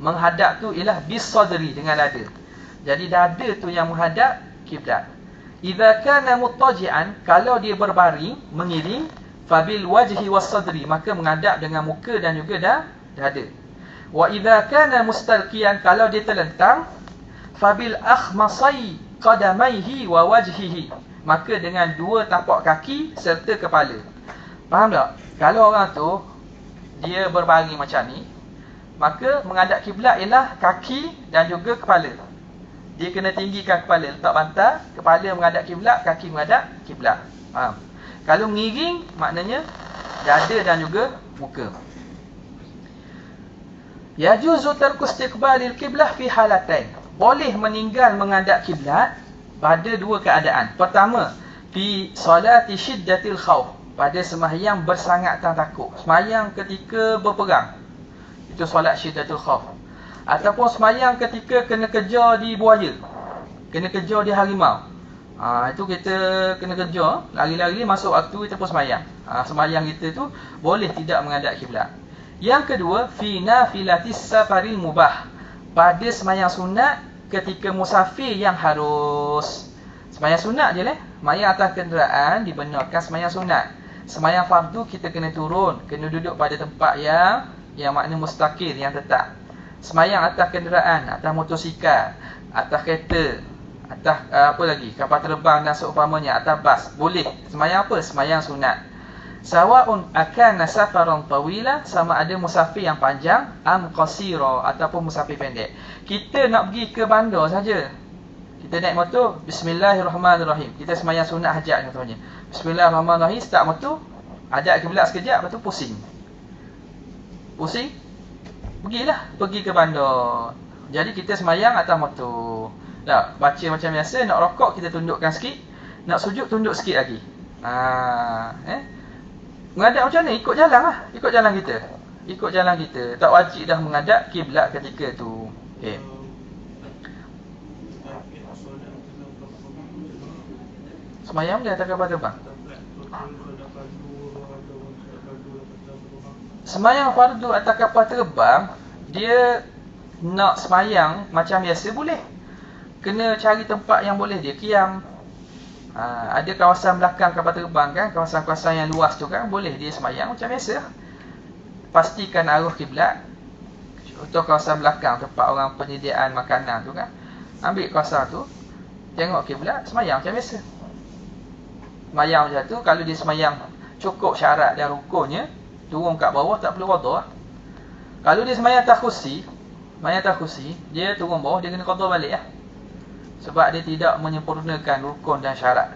menghadap tu ialah bis sadri, dengan dada. Jadi dada tu yang menghadap kiblat. Idza kana muttaji'an, kalau dia berbaring mengiring, fabil wajhi was sadri, maka menghadap dengan muka dan juga dada. Wa idza kana mustalqiyan, kalau dia terlentang, fabil akhmasai qadamaihi wa wajhihi, maka dengan dua tapak kaki serta kepala. Faham tak? Kalau orang tu dia berbaring macam ni, maka menghadap kiblat ialah kaki dan juga kepala. Dia kena tinggikan kepala, letak bantal, kepala menghadap kiblat, kaki menghadap kiblat. Faham? Kalau mengiring, maknanya dada dan juga muka. Yajuzu tarku istiqbalil qiblah fi halatain. Boleh meninggal menghadap kiblat pada dua keadaan. Pertama, fi salati syiddatil khauf, pada sembahyang bersangatan takut. Sembahyang ketika berperang, itu solat syiddatul khauf. Ataupun sembahyang ketika kena kejar di buaya, kena kejar di harimau. Itu kita kena kejar, lari-lari masuk waktu kita pun sembahyang. Sembahyang kita tu boleh tidak menghadap kiblat. Yang kedua, fi nafilatis safaril mubah, pada sembahyang sunat ketika musafir yang harus. Sembahyang sunat je lah. Sembahyang atas kenderaan dibenarkan sembahyang sunat. Sembahyang fardu kita kena turun, kena duduk pada tempat yang makna mustaqil, yang tetap. Sembahyang atas kenderaan, atas motosikal, atas kereta, atas apa lagi, kapal terbang dan seumpamanya, atas bas, boleh. Sembahyang apa? Sembahyang sunat. Sawa'un akana safaran tawila, sama ada musafir yang panjang, am qasira, ataupun musafir pendek. Kita nak pergi ke bandar saja, kita naik motor, bismillahirrahmanirrahim, kita sembahyang sunat hajat contohnya. Bismillahirrahmanirrahim, start motor, hadap kiblat sekejap, lepas tu pusing. Pergi ke bandar. Jadi kita sembahyang atas motor. Dah, baca macam biasa, nak rokok kita tundukkan sikit, nak sujud tunduk sikit lagi. Menghadap macam mana? Ikut jalan lah. Ikut jalan kita. Tak wajib dah menghadap kiblat ketika tu. Okay. Sembahyang dia atas kapal terbang. Sembahyang fardu atas kapal terbang, dia nak sembahyang macam biasa boleh. Kena cari tempat yang boleh dia kiam. Ada kawasan belakang kapal terbang kan, kawasan-kawasan yang luas tu kan, boleh dia sembahyang macam biasa. Pastikan arah kiblat. Contoh kawasan belakang, tempat orang penyediaan makanan tu kan, ambil kawasan tu, tengok kiblat, sembahyang macam biasa. Sembahyang macam tu, kalau dia sembahyang cukup syarat dan rukunnya, turun kat bawah tak perlu qada. Kalau dia sembahyang atas kursi, dia turun bawah, dia kena qada balik lah. Sebab dia tidak menyempurnakan rukun dan syarat.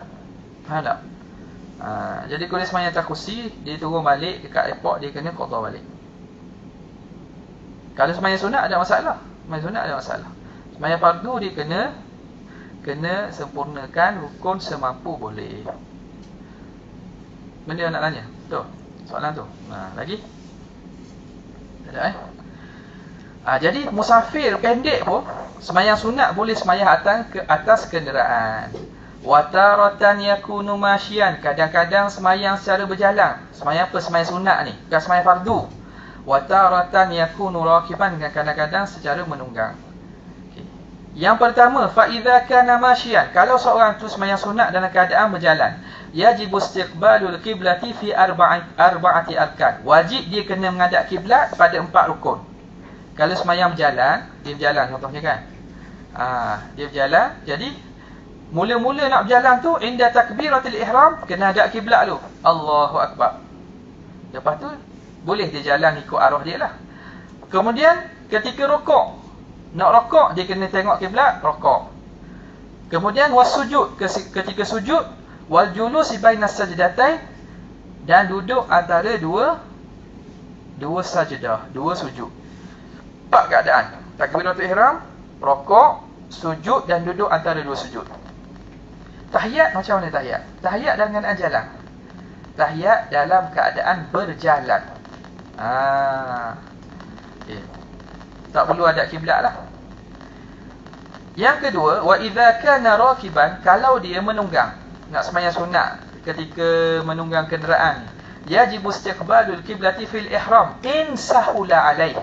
Faham tak? Jadi kalau dia sembahyang atas kursi, dia turun balik dekat airport, dia kena qada balik. Kalau sembahyang sunat ada masalah. Sembahyang sunat ada masalah. Sembahyang fardu dia kena sempurnakan rukun semampu boleh. Benda nak tanya? Tu, soalan tu. Lagi? Tak ada jadi musafir pendek pun sembahyang sunat boleh sembahyang atas kenderaan. Wa taratan yakunu masyian, kadang-kadang sembahyang secara berjalan. Sembahyang apa? Sembahyang sunat ni, bukan sembahyang fardu. Wa taratan yakunu rakiban, kadang-kadang secara menunggang. Okay. Yang pertama, fa idza kana masyian, kalau seorang tu sembahyang sunat dalam keadaan berjalan, yajibu istiqbalul qiblati fi arba'ati arkan. Wajib dia kena menghadap kiblat pada 4 rukun. Kalau sembahyang berjalan, dia berjalan contohnya kan. Dia berjalan, jadi mula-mula nak berjalan tu inda takbiratul ihram kena hadap kiblat dulu. Allahu akbar. Lepas tu boleh dia jalan ikut arah dia lah. Kemudian ketika rukuk, nak rukuk dia kena tengok kiblat, rukuk. Kemudian wasujud, ketika sujud, wal julus baina sajdatain, dan duduk antara dua sajdah, dua sujud. 4 keadaan. Takbiratul ihram, rukuk, sujud dan duduk antara 2 sujud. Tahiyat macam mana tahiyat? Tahiyat dengan jalan. Tahiyat dalam keadaan berjalan. Okay. Tak perlu ada kiblat lah. Yang kedua, wa idza kana rakiban, kalau dia menunggang, nak sembahyang sunat ketika menunggang kenderaan, yajibu istiqbalul qiblati fil ihram in sahula alaih.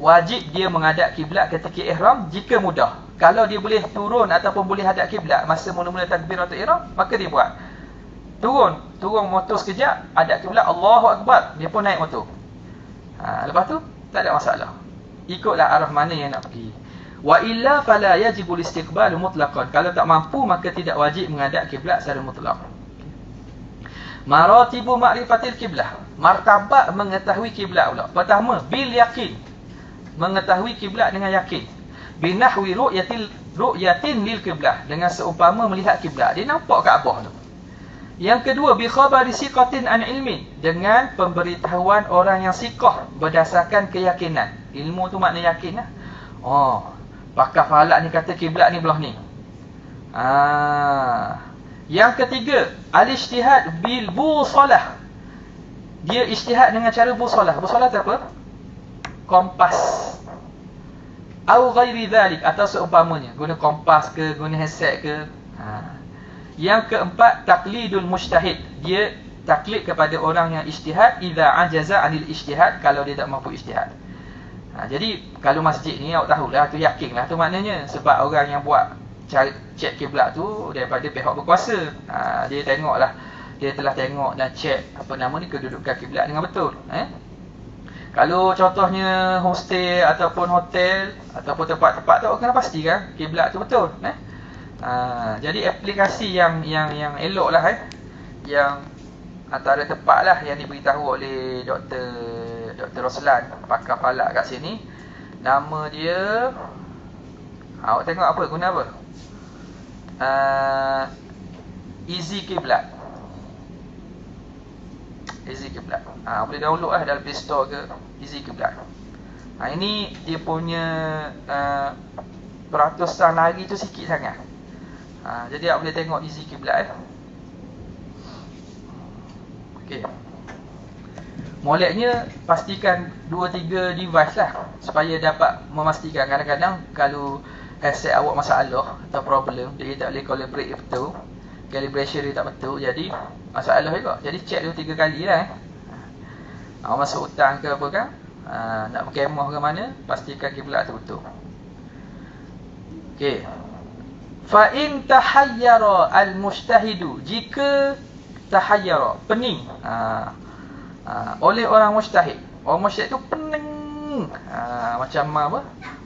Wajib dia menghadap kiblat ketika ihram jika mudah. Kalau dia boleh turun ataupun boleh hadap kiblat masa mula-mula takbiratul ihram, maka dia buat. Turun motor sekejap, hadap kiblat, Allahu akbar, dia pun naik motor. Lepas tu tak ada masalah. Ikutlah arah mana yang nak pergi. Wa illa fala yajibul istiqbalu mutlaqan. Kalau tak mampu maka tidak wajib menghadap kiblat secara mutlak. Maratibu ma'rifatil kiblah. Martabat mengetahui kiblat pula. Pertama, bil yakin. Mengetahui kiblat dengan yakin. Binahwi ru'yatin lil kiblah, dengan seumpama melihat kiblat. Dia nampak Kaabah tu. Yang kedua, bi khabari siqatin an ilmi, dengan pemberitahuan orang yang siqah berdasarkan keyakinan. Ilmu tu makna yakin lah. Pakar falak ni kata kiblat ni belah ni. Yang ketiga, al-ijtihad bil busalah. Dia ijtihad dengan cara busalah. Busalah tu apa? Kompas. Au ghairi dhalik, atau seumpamanya, guna kompas ke, guna headset ke. Yang keempat, taklidul mujtahid. Dia taklid kepada orang yang ijtihad idza ajaza anil ijtihad, kalau dia tak mampu ijtihad. Jadi kalau masjid ni awak tahulah, tu yakinlah tu maknanya, sebab orang yang buat cek kiblat tu daripada pihak berkuasa. Dia tengoklah, dia telah tengok dan cek apa nama ni, kedudukan kiblat dengan betul. Kalau contohnya hostel ataupun hotel ataupun tempat-tempat tu, kena pastikan kiblat tu betul. Jadi aplikasi yang elok lah, yang antara tempat lah yang diberitahu oleh Dr. Roslan, pakar falak kat sini. Nama dia, awak tengok apa, guna apa? Easy Kiblat. Easy Kiblat. Boleh download lah dalam Play Store ke, Easy Kiblat. Ini dia punya peratusan hari tu sikit sangat. Jadi awak boleh tengok Easy Kiblat. Okey. Moleknya pastikan 2-3 device lah, supaya dapat memastikan. Kadang-kadang kalau headset awak masalah atau problem, dia tak boleh calibrate betul, calibration dia tak betul, jadi masalah juga. Jadi check 2-3 kali lah. Awak masuk hutang ke apa kan, nak berkemah ke mana, pastikan kiblat tu betul. Okey. Fa in tahayyara al-mujtahidu, jika tahayyara, pening oleh orang mujtahid. Orang mujtahid tu pening, macam apa?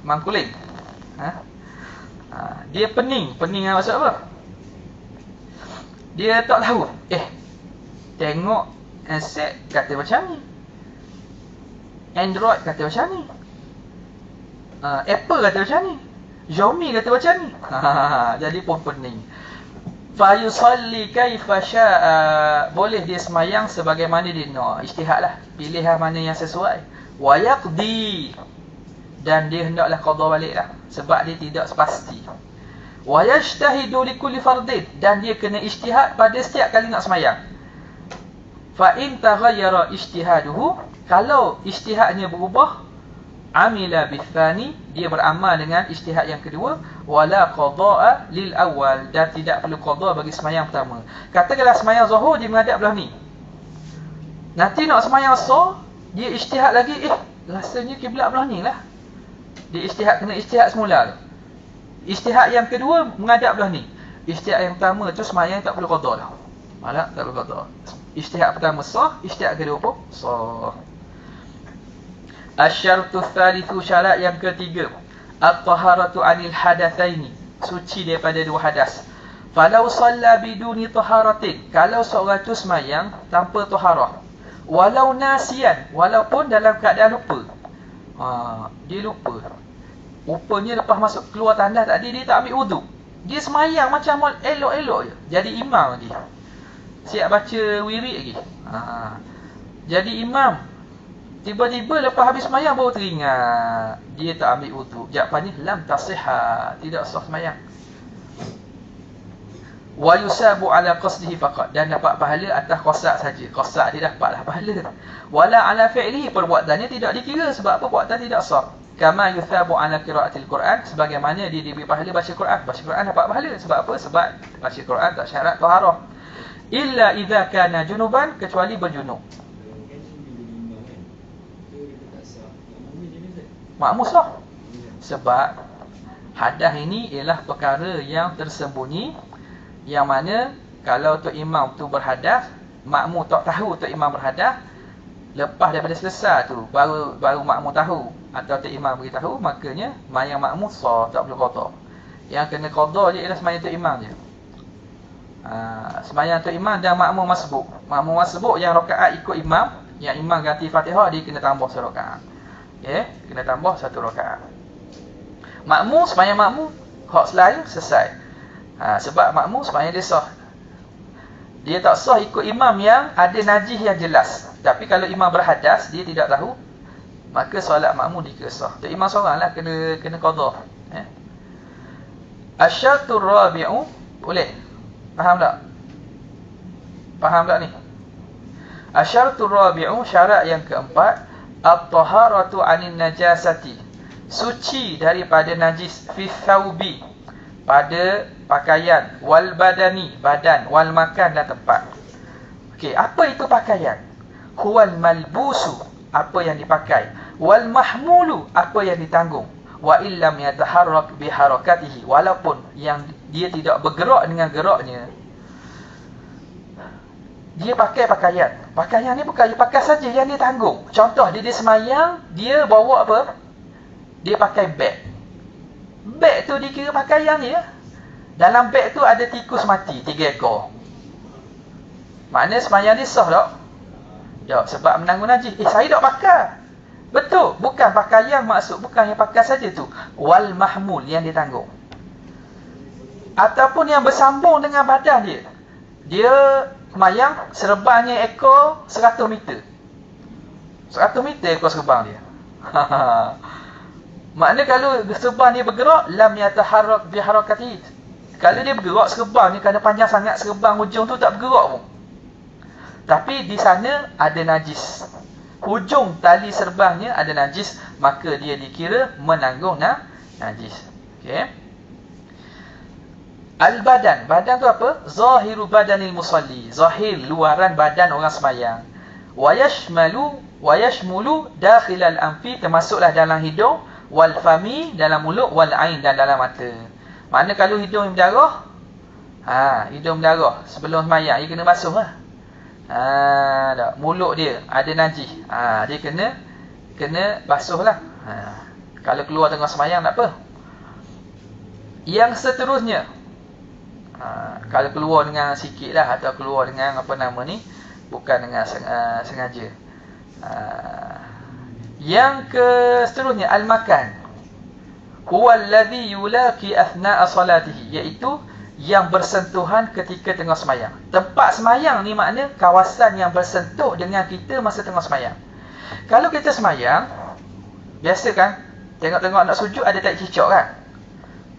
Mangkuling. Dia pening maksud apa? Dia tak tahu. Tengok handset kata macam ni, Android kata macam ni, Apple kata macam ni, Xiaomi kata macam ni. Jadi pun pening. Fa yusalli kaifa syaa, boleh dia semayang sebagaimana dia nak. Ijtihad lah, pilih mana yang sesuai. Wa yaqdi, dan dia hendaklah qada baliklah sebab dia tidak pasti. Wa yajtahidu li kulli fardin, dan dia kena ijtihad pada setiap kali nak sembahyang. Fa in taghayyara ijtihaduhu, kalau ijtihadnya berubah, amila bitsani, dia beramal dengan ijtihad yang kedua, wala qada'a lil awal, dan tidak perlu qada bagi sembahyang pertama. Katakanlah sembahyang zuhur dia menghadap belah ni. Nanti nak sembahyang asar, dia ijtihad lagi, rasanya kiblat belah ni lah. Dia ijtihad, kena ijtihad semula tu. Ijtihad yang kedua menghadap belah ni. Ijtihad yang pertama tu sembahyang tak perlu qada dah. Malah tak perlu qada. Ijtihad pertama sah, ijtihad kedua pun sah. Asy-syartu tsalitsu, syarat yang ketiga, at-taharatu 'anil hadatsaini, suci daripada dua hadas. Falau shalla biduni taharatin, kalau seorang tu sembahyang tanpa taharah, walau nasian, walaupun dalam keadaan lupa. Dia lupa. Rupanya lepas masuk keluar tandas tadi dia tak ambil wuduk. Dia sembahyang macam elok-elok je. Jadi imam lagi. Siap baca wirid lagi. Jadi imam. Tiba-tiba lepas habis sembahyang baru teringat. Dia tak ambil wuduk. Jawapannya lam tasihha, tidak sah sembahyang. Wa yusabu ala qasdihi faqat, dan dapat pahala atas qasad saja. Qasad dia dapatlah pahala. Wala ala fi'lihi, perbuatannya tidak dikira sebab apa? Perbuatan tidak sah. Kama yuthabu ala qiraatil Quran, sebagaimana dia diberi pahala baca Quran. Baca Quran dapat pahala sebab apa? Sebab baca Quran tak syarat taharah. Illa idza kana junuban, kecuali berjunub. Makmum sah. Sebab hadas ini ialah perkara yang tersembunyi, yang mana kalau tok imam tu berhadas, makmum tak tahu tok imam berhadas, lepas daripada selesai tu baru makmum tahu atau tok imam beritahu, makanya sembahyang makmum sah, tak perlu qada. Yang kena qada je ialah sembahyang tok imam je. Sembahyang tok imam dan makmum masbuk. Makmum masbuk yang rakaat ikut imam, yang imam ganti Fatihah, dia kena tambah satu rakaat. Okey, kena tambah satu rakaat. Makmum, sembahyang makmum hak selain selesai. Sebab makmum sembahyang dia sah. Dia tak sah ikut imam yang ada najis yang jelas. Tapi kalau imam berhadas, dia tidak tahu, maka solat makmum dikira sah. Tok imam seoranglah kena qada. Asy-syartu rabi'u, boleh? Faham tak? Faham tak ni? Asy-syartu rabi'u, syarat yang keempat, at-taharatu 'anil najasati, suci daripada najis, fi thawbi, pada pakaian, wal badani, badan, wal makan dan tempat. Okey, apa itu pakaian? Huwal malbusu, apa yang dipakai, wal mahmulu, apa yang ditanggung, wa illam yataharrak bi harakatihi, walaupun yang dia tidak bergerak dengan geraknya. Dia pakai pakaian. Pakaian ni bukan dia pakai saja yang dia tanggung. Contoh, dia semayang, dia bawa apa? Dia pakai beg. Beg tu dikira pakaian dia. Dalam beg tu ada tikus mati 3 ekor. Maknanya semayang dia sah tak? Tak, sebab menanggung najis. Saya tak pakai. Betul, bukan pakaian maksud, bukan yang pakai saja tu. Wal mahmul, yang dia tanggung. Ataupun yang bersambung dengan badan dia. Dia semayang, serbannya ekor 100 meter. 100 meter ekor serban dia. Maknanya kalau serban dia bergerak, lam yataharrak bi harakatihi. Kalau dia bergerak, serban ni kerana panjang sangat, serban hujung tu tak bergerak pun. Tapi di sana ada najis. Hujung tali serbannya ada najis, maka dia dikira menanggung najis. Okey. Al-badan, badan tu apa? Zahiru badanil musalli, zahir luaran badan orang sembahyang. Wa yashmulu dakhilal anfi, termasuklah dalam hidung, wal fami, dalam mulut, wal ain, dan dalam mata. Mana kalau hidung berdarah, hidung berdarah sebelum sembahyang, dia kena basuh lah. Tak. Mulut dia ada najis, dia kena basuh lah. Kalau keluar tengah sembahyang tak apa. Yang seterusnya, kalau keluar dengan sikit lah, atau keluar dengan apa nama ni, bukan dengan sengaja. Yang seterusnya, al-makan. Huwa alladhi yulaqi athna'a salatihi, iaitu yang bersentuhan ketika tengah sembahyang. Tempat sembahyang ni makna kawasan yang bersentuh dengan kita masa tengah sembahyang. Kalau kita sembahyang, biasa kan, Tengok-tengok nak sujud ada tak cicak kan?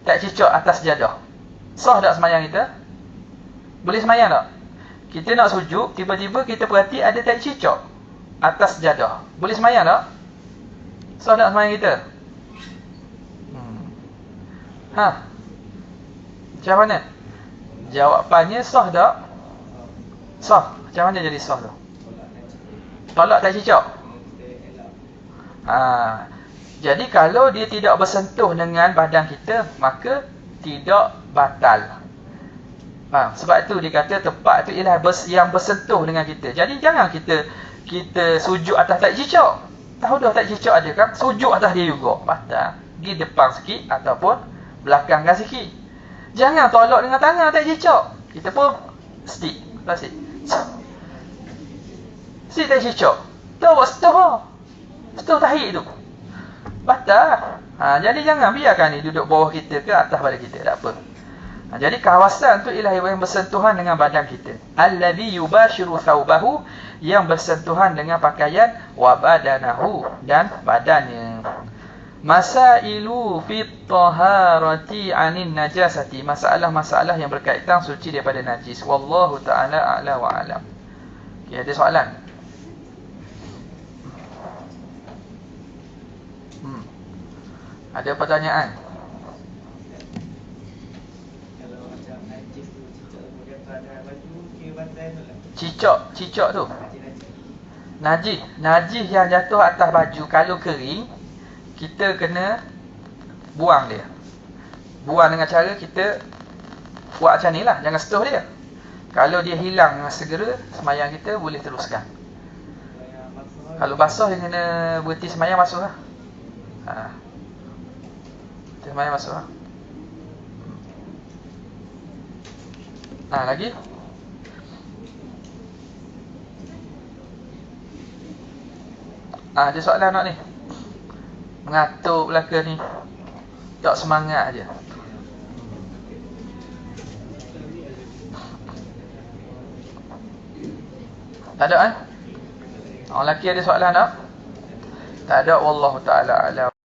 Tak cicak atas sejadah. Sah tak semayang kita? Boleh semayang tak? Kita nak sujud, tiba-tiba kita perhati ada tak cicak atas sejadah. Boleh semayang tak? Sah tak semayang kita? Macam mana? Jawapannya sah tak? Sah. Macam mana jadi sah tu? Tolak tak cicak? Jadi kalau dia tidak bersentuh dengan badan kita, maka tidak batal. Sebab itu dia kata tempat tu ialah yang bersentuh dengan kita. Jadi jangan kita sujud atas tak cicak. Tahu dah tak cicak ada kan? Sujud atas dia juga. Batal. Pergi depan sikit ataupun belakangkan sikit. Jangan tolak dengan tangan tak cicak. Kita pun stick. Stick tak cicak. Tahu buat setuh tahi tu. Batal. Jadi jangan biarkan ni duduk bawah kita ke atas badan kita. Tak apa. Jadi kawasan tu ialah yang bersentuhan dengan badan kita. Alladhi yubashiru thawbahu, yang bersentuhan dengan pakaian, wa badanahu, dan badannya. Masailu fit taharati anin najasati, masalah-masalah yang berkaitan suci daripada najis. Wallahu ta'ala a'la wa a'lam. Okay, ada soalan? Ada pertanyaan? Cicak tu najis yang jatuh atas baju, kalau kering kita kena buang dia. Buang dengan cara kita buat macam ni lah, jangan sentuh dia. Kalau dia hilang dengan segera, semayang kita boleh teruskan. Kalau basah dia kena berhenti semayang, basuh lah. Semayang basuh lah. Lagi ada soalan nak ni? Mengatuk belaka ni, tak semangat je. Tak ada Orang lelaki ada soalan tak? Tak ada. Wallahu ta'ala a'lam.